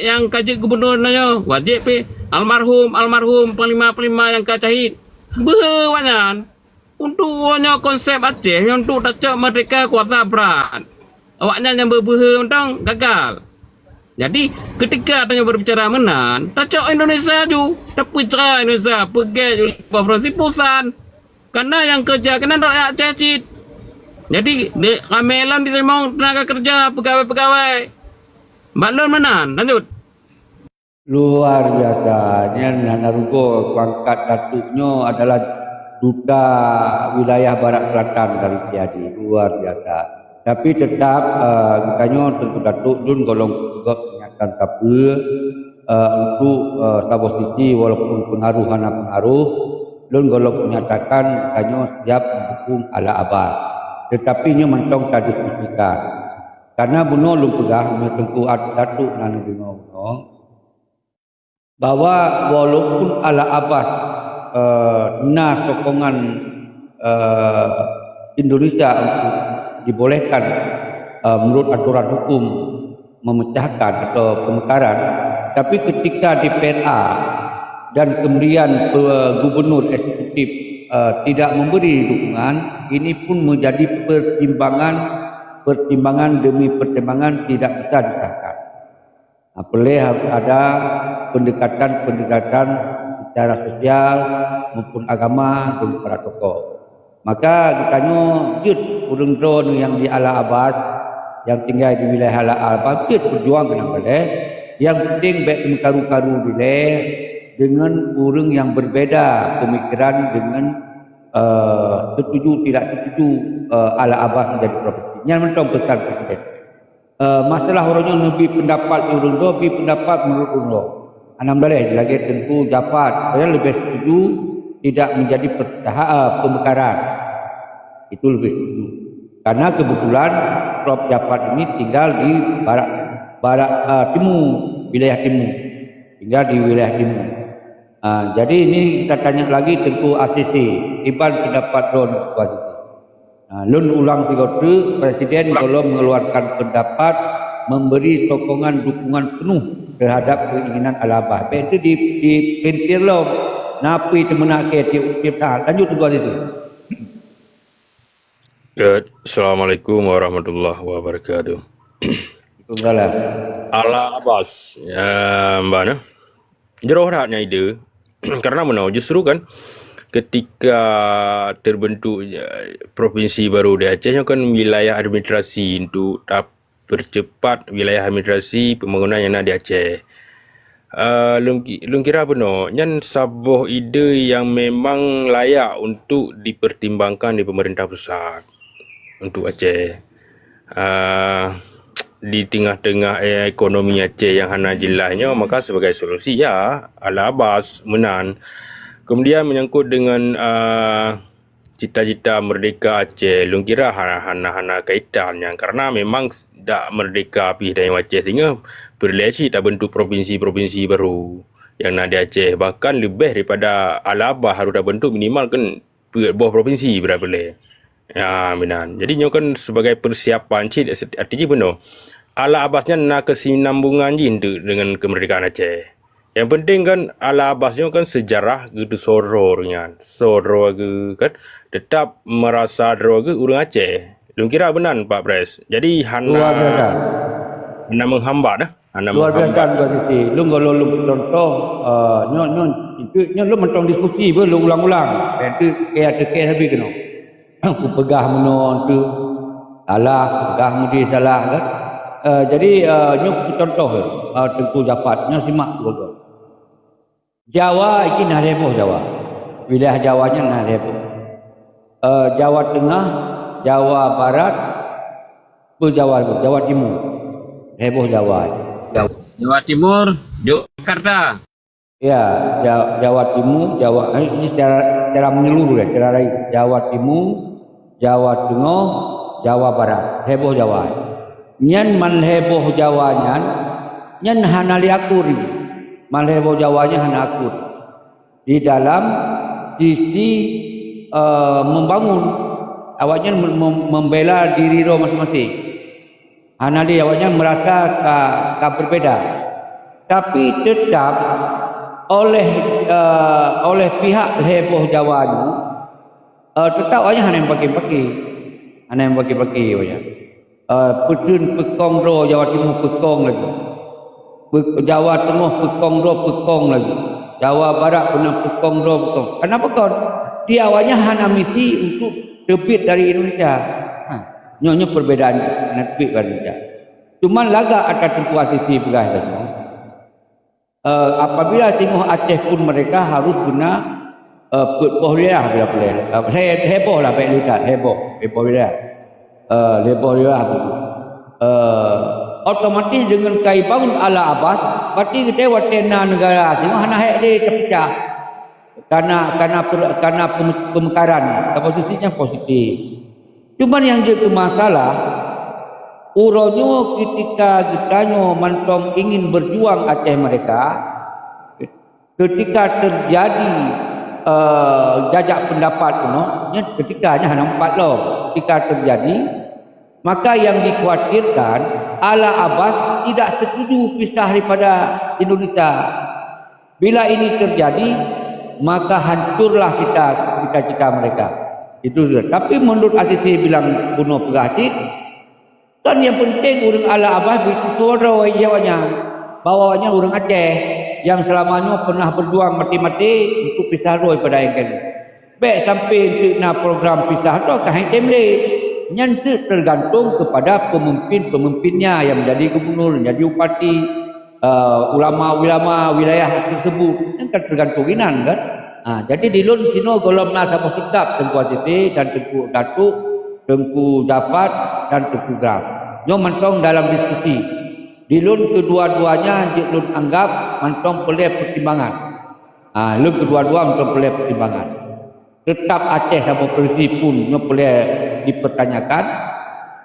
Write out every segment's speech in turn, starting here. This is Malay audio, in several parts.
yang kaji gubernur nanya wajib almarhum panglima yang kacahit berwanyan untuk hanya konsep Aceh untuk tak merdeka kuasa berat awaknya yang berbuah undang gagal. Jadi ketika tanya berbicara menan tak Indonesia ju tapi cara Indonesia pergi provinsi pusat karena yang kerja kena rakyat cacit. Jadi ramelan diterima tenaga kerja pegawai-pegawai. Mbak Lon menan lanjut. Luar biasa. Nana Rugo pangkat datuknya adalah duta wilayah barat selatan dari Tiadi. Luar biasa. Tapi tetap katanya tentu datuk dun golong juga kenyataan tapi untuk salah sisi walaupun pengaruh dun golong menyatakan katanya siap mendukung ala Abbas. Tetapi nya mentong tak diskusikan. Karena bunuh lu pegang tengku datuk nana bunuh bahwa walaupun ala Abbas sokongan Indonesia untuk dibolehkan menurut aturan hukum memecahkan atau pemekaran, tapi ketika di PNA dan kemudian gubernur eksekutif tidak memberi dukungan, ini pun menjadi pertimbangan demi pertimbangan tidak bisa disahkan. Boleh ada pendekatan secara sosial maupun agama dengan para tokoh. Maka ditanya jut urang drone yang di Ala Abbas yang tinggal di wilayah Ala Abbas jut berjuang kena boleh. Yang penting baik mengkaru-karu boleh dengan orang yang berbeza pemikiran dengan setuju tidak setuju Ala Abbas menjadi provinsi. Yang mentong pesan presiden. Masalah orangnya lebih pendapat urang lebih pendapat menurut urang. Anam boleh lagi tentu dapat saya lebih setuju tidak menjadi pemekaran. Itu lebih setuju. Karena kebetulan Prof Japar ini tinggal di barat timur, wilayah timur. Tinggal di wilayah timur. Jadi ini kita tanya lagi tentu ACC, Iban pendapat Don Kuasiti. Lun ulang tiga Presiden kalau mengeluarkan pendapat memberi sokongan dukungan penuh terhadap keinginan Al-Abbas. Itu di pentir lo napi temenake tiap tahun. Lanjut dua itu. Assalamualaikum warahmatullahi wabarakatuh. Waalaikumsalam. Al-Abbas, Mbak Nah. Jeroh rakyatnya ide. Karena mana justru kan ketika terbentuk provinsi baru di Aceh kan wilayah administrasi untuk percepat wilayah administrasi pembangunan yang ada di Aceh. Lung kira benar, nyan sabuh ide yang memang layak untuk dipertimbangkan di pemerintah pusat untuk Aceh. Di tengah-tengah ekonomi Aceh yang hana jelasnya, maka sebagai solusi ya Al-Abbas menan. Kemudian menyangkut dengan cita-cita merdeka Aceh, lung kira hana kaitannya karena memang tak merdeka api dari Aceh sehingga berleci tak bentuk provinsi-provinsi baru yang ada Aceh, bahkan lebih daripada Al-Abbas harus dah bentuk minimal kan buah provinsi berapa boleh. Ya benar. Jadi nyo kan sebagai persiapan artinya benar. Al-Abbasnya nak kesinambungan dengan kemerdekaan Aceh. Yang penting kan Al-Abbasnya kan sejarah gitu sorornya. Soror kan tetap merasa droga orang Aceh. Lu kira benar Pak Pres. Jadi hana menghambat dah. Luar biasa berarti. Lu kalau lu contoh lu mentong diskusi lu ulang-ulang. Itu kayak habis kena. Aku pegah menon tu salah, pegah mudi salah kan. Jadi contoh Tengku Japar simak tu. Jawa ini nak heboh Jawa. Wilayah Jawanya nak heboh. Jawa Tengah, Jawa Barat, Jawa Timur. Heboh Jawa. Jawa Timur, Yogyakarta. Ya, Jawa Timur, ini secara menyeluruh ya, secara lain. Jawa Timur, Jawa Tengah, Jawa Barat. Heboh Jawa. Nyan man heboh Jawanya, nyan hanali akuri. Malhebo Jawanya hanya akur di dalam sisi membangun awaknya membela diri roh masing-masing. Hanali awaknya merasa ka berbeda. Tapi tetap oleh pihak heboh Jawa ni tetap hanya yang bagi-bagi. Hanya yang bagi-bagi aja. Putun pekong ro Jawa Timur pekong lagi. Jawa Tengah pekong ro pekong lagi. Jawa Barat pernah pekong ro pekong. Kenapa kau? Dia awalnya hanya misi untuk terbit dari Indonesia. Nyonya perbedaan terbit dari Indonesia. Cuma laga ada tentu asisi beras. Apabila Timur Aceh pun mereka harus guna putpoh dia bila boleh. Heboh lah baik lihat heboh dia. Heboh dia. Otomatis dengan kai bangun ala Abbas, berarti kita watena negara Timur hana hek dia terpecah. Karena pemekaran, posisinya positif. Cuma yang jadi masalah, uronyo ketika kitanya mantong ingin berjuang Aceh mereka, ketika terjadi jajak pendapat ketika hanya 4 loh, ketika terjadi, maka yang dikhawatirkan ala Abbas tidak setuju pisah daripada Indonesia. Bila ini terjadi, maka hancurlah cita-cita mereka. Itu sudah. Tapi menurut Asisi bilang bunuh Perasid, kan yang penting orang ala Abbas itu suara jawanya, bawanya orang Aceh yang selamanya pernah berjuang mati-mati untuk pisah roh pada engkel. Baik sampai untuk program pisah roh kahing temle. Nyantu tergantung kepada pemimpin-pemimpinnya yang menjadi gubernur, menjadi upati, ulama-ulama wilayah tersebut. Yang kan tergantung inan kan. Jadi di lun sino golom na sama sikap Tengku Asisi dan Tengku Datuk, Tengku Jafar dan Tengku Graf. Nyo mantong dalam diskusi. Di lun kedua-duanya lun anggap mantong perlu pertimbangan. Lun kedua-dua mantong perlu pertimbangan. Tetap Aceh sama provinsi pun nyo perlu dipertanyakan,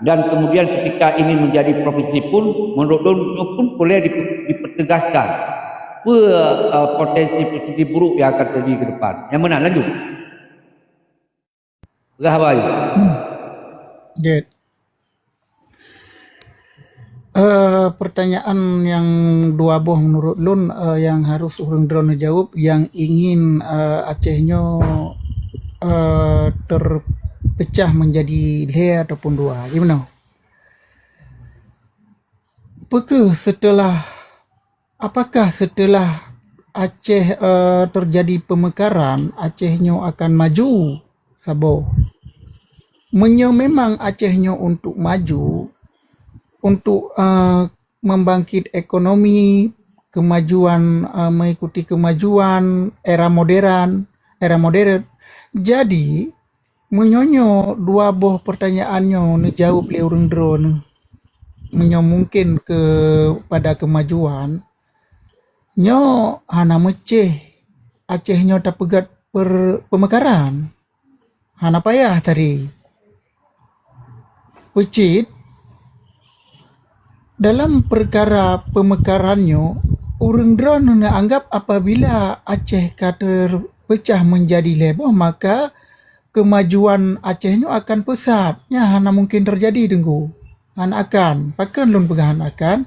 dan kemudian ketika ini menjadi provinsi pun menurut nyo pun perlu dipertegaskan potensi buruk yang akan terjadi ke depan. Yang mana lanjut? Rahabai. Get. Pertanyaan yang dua boh menurut Lun yang harus orang drone jawab, yang ingin Acehnya terpecah menjadi le ataupun dua. Gimana? Apakah setelah Aceh terjadi pemekaran, Acehnya akan maju? Sabo. Memang Acehnya untuk maju, untuk membangkit ekonomi, kemajuan, mengikuti kemajuan era modern. Jadi menyonyo dua boh pertanyaannya dijawab oleh orang drone, mungkin kepada kemajuan. Nyo hana meceh Acehnya tapegat pemekaran. Hana payah tadi. Pecit dalam perkara pemekarannya, orang drone anggap apabila Aceh kata pecah menjadi leboh, maka kemajuan Acehnya akan pesatnya hana mungkin terjadi tenggu. Hana akan, pakan lun pegahan akan.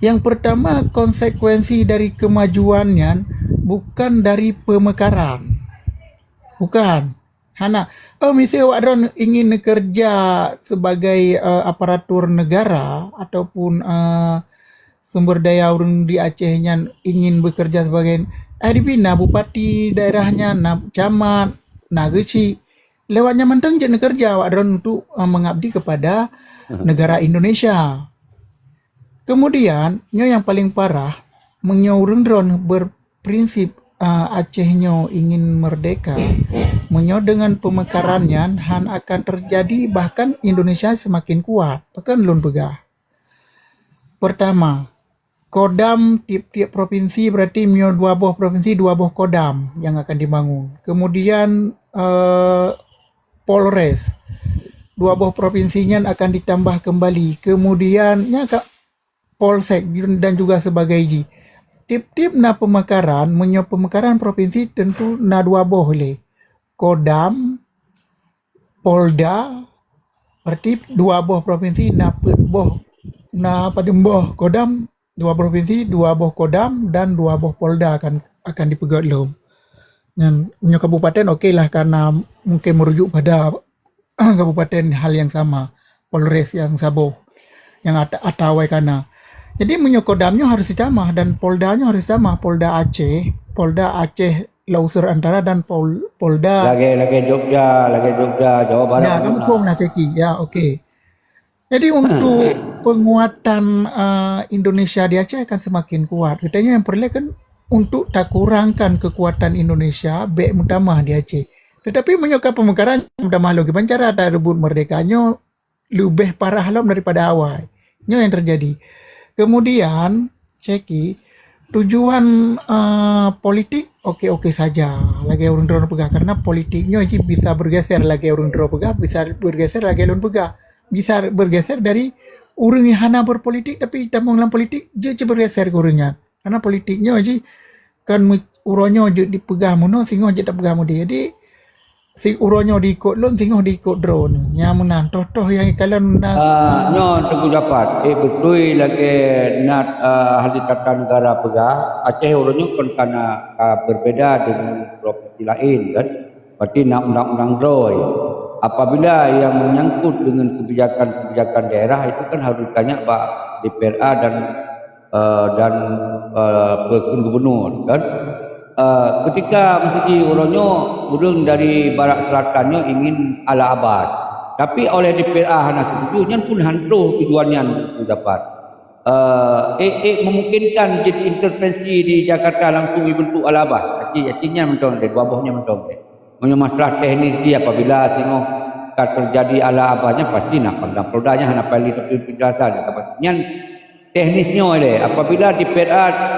Yang pertama, konsekuensi dari kemajuannya bukan dari pemekaran. Bukan. Hana, misalnya awak ingin kerja sebagai aparatur negara ataupun sumber daya orang di Acehnya ingin bekerja sebagai dibina bupati daerahnya, camat, geci. Lewatnya mentang jadi kerja awak untuk mengabdi kepada negara Indonesia. Kemudian, yang paling parah, menyorong drone berprinsip Acehnya ingin merdeka, dengan pemekarannya han akan terjadi, bahkan Indonesia semakin kuat. Bahkan lun pegah. Pertama, kodam tiap-tiap provinsi berarti dua buah provinsi, dua buah kodam yang akan dibangun. Kemudian Polres, dua buah provinsinya akan ditambah kembali. Kemudian Polsek dan juga sebagai tip-tip pemekaran, pemekaran provinsi tentu dua boleh. Kodam, Polda, berarti dua boh provinsi boh kodam dua provinsi, dua buah kodam dan dua buah polda akan dipegat lom. Dan punya kabupaten okeylah karena mungkin merujuk pada kabupaten hal yang sama, Polres yang Sabah, yang atawai kana. Jadi punya kodamnya harus sama dan poldanya harus sama, Polda Aceh Lausur Antara dan Polda. Lagi Jogja, Jawa Barat. Ya, kamu pun nak ceki. Ya, okey. Jadi untuk penguatan Indonesia di Aceh akan semakin kuat. Katanya yang perlu kan untuk tak kurangkan kekuatan Indonesia baik mutamah di Aceh. Tetapi menyokap pemekaran mutamah lagi pancara ada rebut merdekanya lebih parah lom daripada awal. Ini yang terjadi. Kemudian ceki tujuan politik okey-okey saja lagi orang drone pegang karena politiknya je bisa bergeser lagi orang drone pegang, bisa bergeser lagi lon pegang. Bisa bergeser dari orang yang hana berpolitik tapi tambang dalam politik je bergeser ke orangnya karena politiknya je kan uronyo je dipegang muno singo je tak pegang dia. Jadi si uronyo diikut lon singo diikut drone nya menan toh yang kalian nyo teguh dapat betul lagi nak ahli tata negara pegang Aceh orangnya kan karena berbeda dengan provinsi lain kan. Berarti nak undang-undang drone apabila yang menyangkut dengan kebijakan daerah itu kan harus ditanya Pak DPRA dan gubernur kan. Ketika mesti orangnya burung dari barat selatannya ingin ala abad, tapi oleh DPRA hana setuju pun hantu tujuannya dapat. Memungkinkan jadi intervensi di Jakarta langsung dibentuk ala abad. Artinya mentong deh, buahnya mentong deh. Punya masalah teknis dia apabila tengok terjadi ala abadnya pasti nak pandang produknya hana pilih tapi penjelasan kapasinya teknisnya deh. Apabila DPRA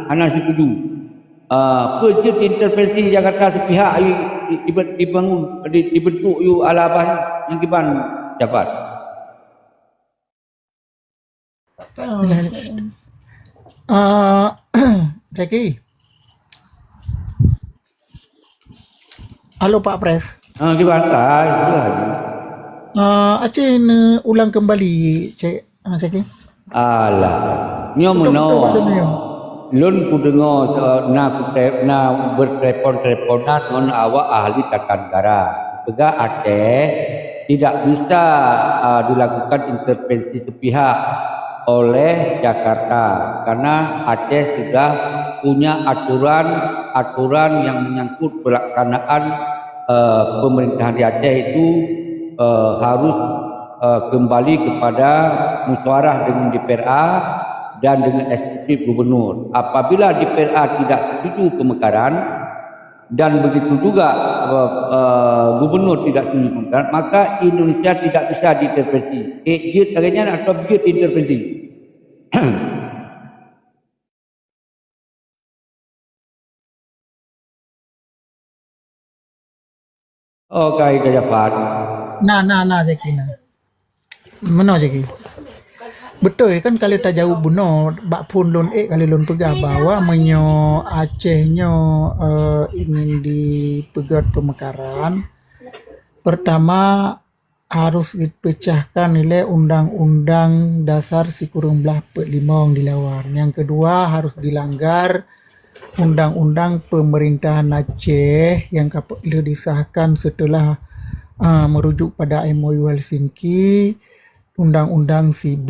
hana setuju. Kerja intervensi Jakarta sepihak dibentuk ala abad yang kiban dapat. Ceki. Halo Pak Pres. Kiban Aceh ulang kembali Ceki. Alah. Nyo meno. Lun ku dengar na bertelepon-teleponan dengan awak ahli tata negara. Juga Aceh tidak bisa dilakukan intervensi sepihak oleh Jakarta karena Aceh sudah punya aturan yang menyangkut pelaksanaan pemerintahan di Aceh itu harus kembali kepada musyawarah dengan DPRA dan dengan eksekutif gubernur. Apabila DPRA tidak setuju pemekaran dan begitu juga gubernur tidak setuju pemekaran, maka Indonesia tidak bisa diintervensi. Jid agaknya atau jid intervensi. Okay, Jajapat. Nah, Zeki. Mana Zeki? Betul kan kalau tak jauh buno bak pun lon kali lon pegang bahwa menyo Acehnya ingin dipegat pemekaran. Pertama harus dipecahkan nilai undang-undang dasar sikurung belah limong dilawan. Yang kedua harus dilanggar undang-undang pemerintahan Aceh yang disahkan setelah merujuk pada MOU Helsinki, Undang-Undang 11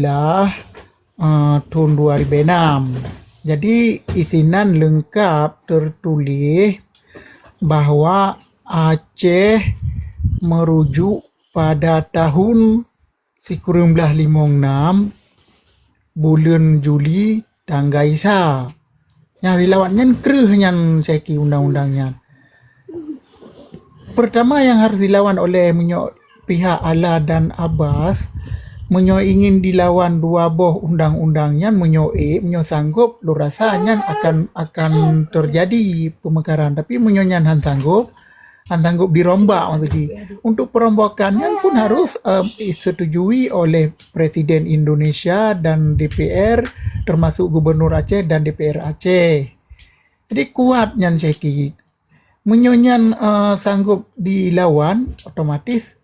tahun 2006. Jadi isinan lengkap tertulis bahwa Aceh merujuk pada tahun sikurung belah 56 bulan Juli tangga Isa. Yang dilawatnya kerehnya seki undang-undangnya. Pertama yang harus dilawan oleh pihak Ala dan Abbas ingin dilawan dua buah undang-undangnya sanggup lu rasanya akan terjadi pemekaran tapi han sanggup dirombak maksudnya. Untuk perombakannya pun harus disetujui oleh Presiden Indonesia dan DPR termasuk Gubernur Aceh dan DPR Aceh. Jadi kuatnya seki sanggup dilawan otomatis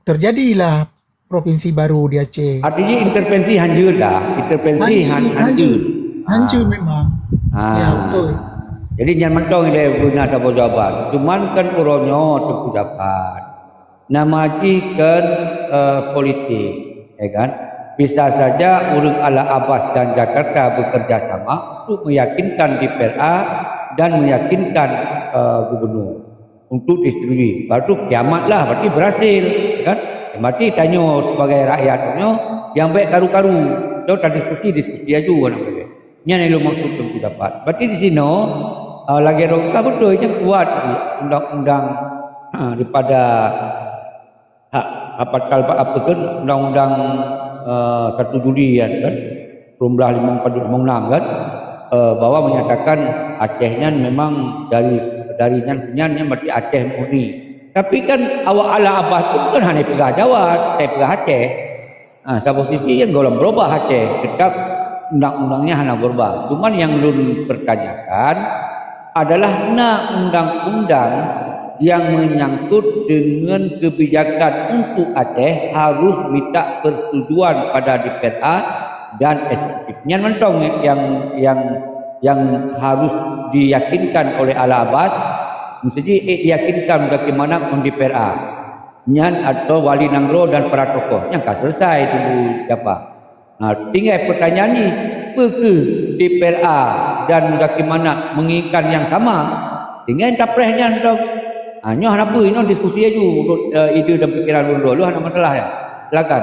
terjadilah provinsi baru di Aceh. Artinya intervensi hancur dah. Intervensi hancur. Hancur memang. Ya, betul. Jadi jangan mentong dia guna tabur jawaban. Cuman kan uronyo tentu dapat. Nama kan politik, ya kan? Bisa saja urung Ala Abbas dan Jakarta bekerja sama untuk meyakinkan DPRA dan meyakinkan gubernur untuk disetujui. Baru kiamatlah, berarti berhasil, ya kan? Berarti tanya sebagai rakyatnya yang baik karu-karu. Tahu tak diskusi aja namanya. Yang lu maksud tentu dapat. Berarti di sini lagi roka betul yang kuat undang-undang daripada apa kan undang-undang 1 Juli kan Perumlah 5456 kan bahwa menyatakan Acehnya memang dari nyan berarti Aceh murni. Tapi kan awak Ala Abbas itu kan hanya pegah Jawa, saya pegah Aceh. Satu sisi yang golong berubah Aceh, tetap undang-undangnya hanya berubah. Cuman yang belum tertanyakan adalah undang-undang yang menyangkut dengan kebijakan untuk Aceh harus minta persetujuan pada DPRA dan eksekutif. Yang mentong yang harus diyakinkan oleh Ala Abbas, mesti diyakinkan bagaimana pun DPRA, Nyan atau Wali Nangro dan para tokoh. Yang kan selesai dulu siapa. Tinggal pertanyaan ni, apakah DPRA dan bagaimana menginginkan yang sama? Tinggal capresnya dong. Nyoh apa ini diskusi aja ide dan pikiran dulu ada masalah ya. Silakan.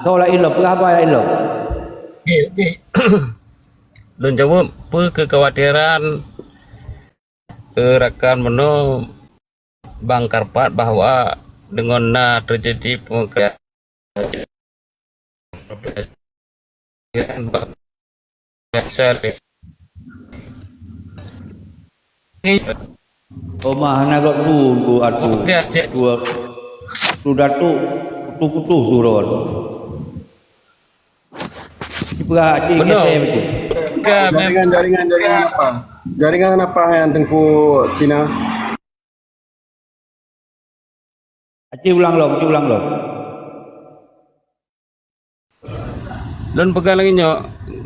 Soal ilah apa ilah? Okey. Don jawab apa kekhawatiran rakan meno Bang Karpat bahawa dengan terjadi pemekaran Omah nak tu atu. Sudah tu putus turun. Juga cik betul. Jaringan apa? Jaringan apa yang tengku Cina? Cik ulang lo. Dan pegang lagi nyok,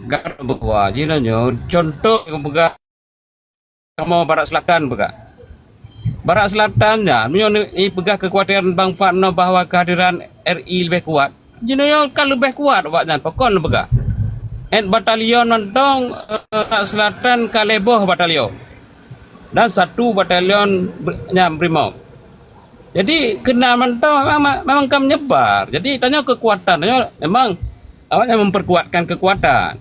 gak berkuah. Jadi nyok, contoh yang pegang kamu Barat Selatan pegang. Barat Selatannya, ini pegang kekhawatiran Bang Fatno bahawa kehadiran RI lebih kuat. Jadi kan lebih kuat buatnya, pokoknya pegang. Batalion nantong Barat Selatan Kaleboh batalion dan 1 batalion Brimob. Jadi kena mantau memang kami menyebar. Jadi tanya kekuatan, tanya memang awaknya memperkuatkan kekuatan.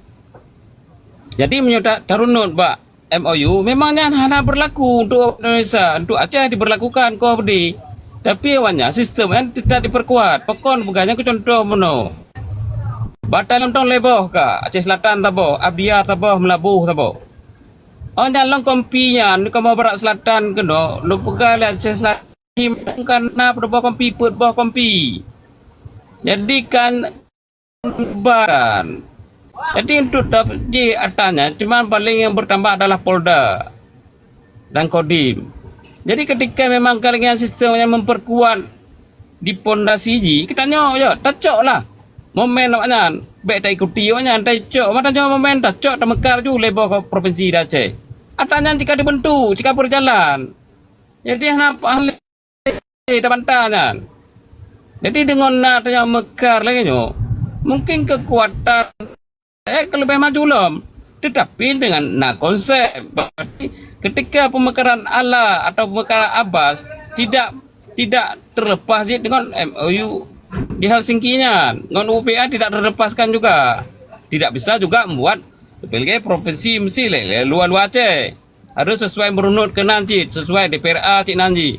Jadi menyudah tarunut Pak MOU memangnya hanya berlaku untuk Indonesia, untuk Aceh diberlakukan kau beri. Tapi awaknya sistemnya tidak diperkuat. Pokon bukannya ke contoh meno. Batalion tong Leboh ka Aceh Selatan tabo, Abia tabo, Melabuh tabo. Oh nyalong kompinya, ni kamu Barat Selatan keno, lu pegal Aceh Selatan kan na bawah kompi put bawah kompi. Jadi kan baran. Jadi untuk di atasnya cuma paling yang bertambah adalah Polda dan Kodim. Jadi ketika memang kalian sistemnya memperkuat di pondasi ji, kita nyo yo tacok lah. Momen awaknya baik tak ikuti awaknya tacok, mata nyo momen tacok tak mekar ju lebo ke provinsi Aceh. Atanya jika dibentuk, jika berjalan. Jadi kenapa ahli tak bantahnya. Jadi dengan natanya mekar lagi nyo, mungkin kekuatan lebih maju lom, tetapi dengan konsep ketika pemekaran Ala atau pemekaran Abbas tidak terlepas dengan MOU di Helsinki-nya, dengan UPA tidak terlepaskan juga, tidak bisa juga membuat sebagai provinsi mesti luar Aceh harus sesuai merunut ke Nanji, sesuai DPRA Cik Nanji,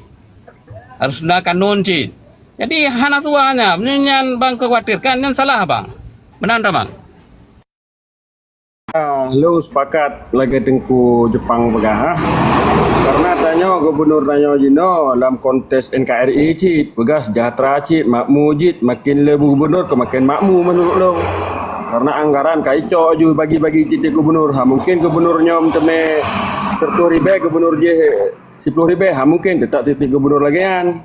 harus ada kanun Cik. Jadi hana suanya, menyanyian bang khawatirkan yang salah bang, benar bang. Lu sepakat lagi tengku Jepang pegah karena tanya gubernur tanya jino dalam kontes NKRI cit pegah sejahtera cit makmu cit makin lebih gubernur ke makin makmu menurut lo karena anggaran kaico ju bagi-bagi cit gubernur mungkin gubernurnya menteme 10.000 gubernur je 10.000 mungkin tetap cit gubernur lagi kan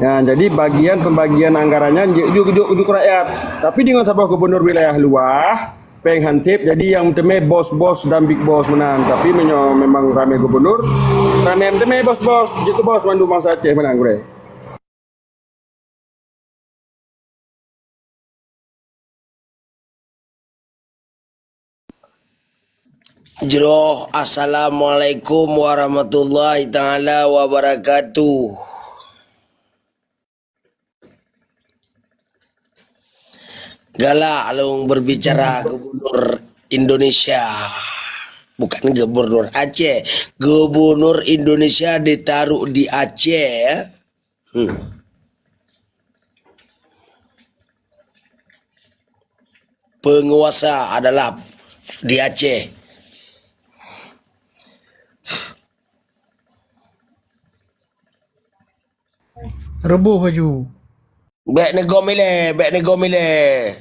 Ya, jadi pembagian anggarannya juk rakyat. Tapi dengan sabah gubernur wilayah luar, penghansip jadi yang teme bos-bos dan big boss menang. Tapi memang rame gubernur, rame teme bos-bos, jitu bos mandu mangsa Aceh menang gue. Jroh, assalamualaikum warahmatullahi taala wabarakatuh. Galak long berbicara gubernur Indonesia, bukan gubernur Aceh. Gubernur Indonesia ditaruh di Aceh ya. Penguasa adalah di Aceh. Rebuh haju. Bek nego mile.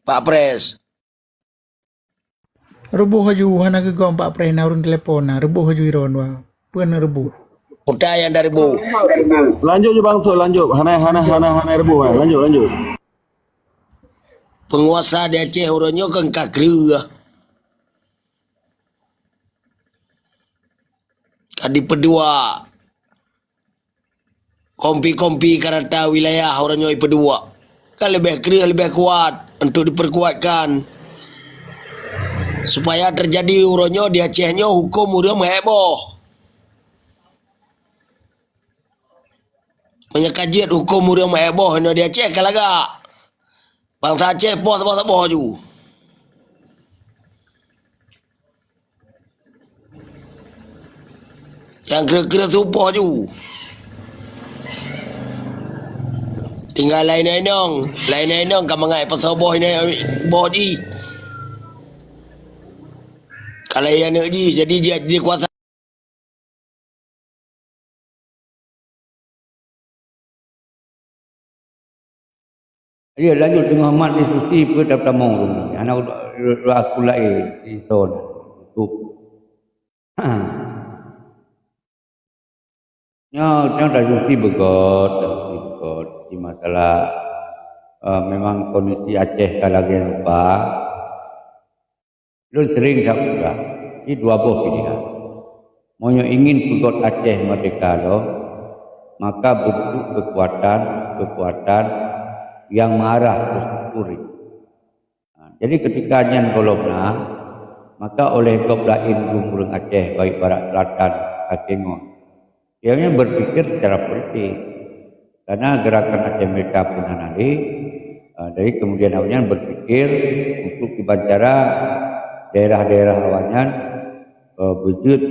Pak Pres. Rebuh haju hana ke gom Pak Pres narun telepon na. Rebuh haju iron wa. Pun rebuh. Udah yang dari Bu. Lanjut je bang tu, lanjut. Hana rebu, lanjut. Penguasa di Aceh orangnya kan kakru. Kadi pedua. Kompi-kompi karata wilayah orangnya pedua. Kan lebih kering, lebih kuat untuk diperkuatkan. Supaya terjadi orangnya di Acehnya hukum orang heboh. Menyekajiat hukum orang heboh di Aceh kalau agak. Bangsa Aceh boh ju. Yang kira-kira supoh ju. Tinggal lain nong kamu ngai pasal boh ini boh ji. Kalau yang nak ji jadi dia kuasa. Ya lanjut dengan mat diskusi pun dah pertama ni. Anak aku lain di zon tu. Yang dah diskusi begot di masalah memang kondisi Aceh kalau lagi lupa. Lu sering tak sudah. Ini dua buah pilihan. Mau ingin begot Aceh merdeka lo, maka bentuk kekuatan yang mengarah ke struktur. Jadi ketika nyan golobna, maka oleh Goblain Gumurung Aceh baik Barat Selatan Akengon, dia berpikir secara politik. Karena gerakan Aceh Merdeka pun nanti, dari kemudian awalnya berpikir untuk dibancara daerah-daerah awalnya wujud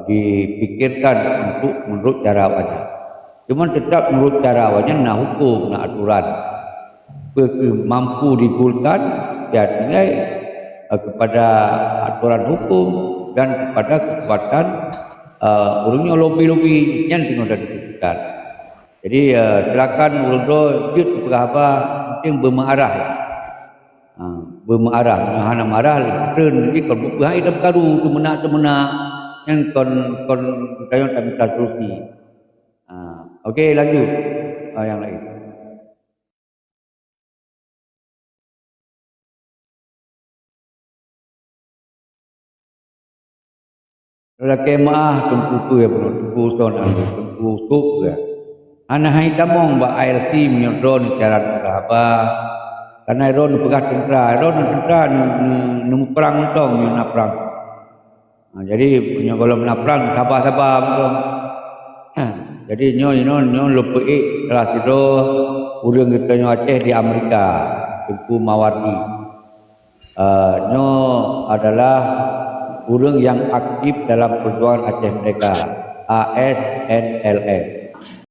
dipikirkan untuk menurut cara awalnya. Cuma tetap menurut cara awalnya nak hukum, nak aturan. Mampu digulkan, dia tinggal kepada aturan hukum dan kepada kekuatan orangnya lobby-lobby yang tinggal dah disebutkan. Jadi silakan urut jut berapa yang bermengarah. Bermengarah, hana marah turun jadi kalau bukan hidup karu tu menak yang kon kayon tak minta solusi. Okey lanjut yang lain. Kalau kemah tempu ya bro, tempu son tempu sup ya. Ana hai tamong ba IRC menyodron cara berapa. Karena Iron pegah tentera nemu perang mentong nak perang. Jadi punya kalau nak perang sabar betul. Jadi nyo lupa salah satu urang kita nyo Aceh di Amerika, Tengku Mawardi. Nyo adalah urang yang aktif dalam perjuangan Aceh Merdeka, ASNLS.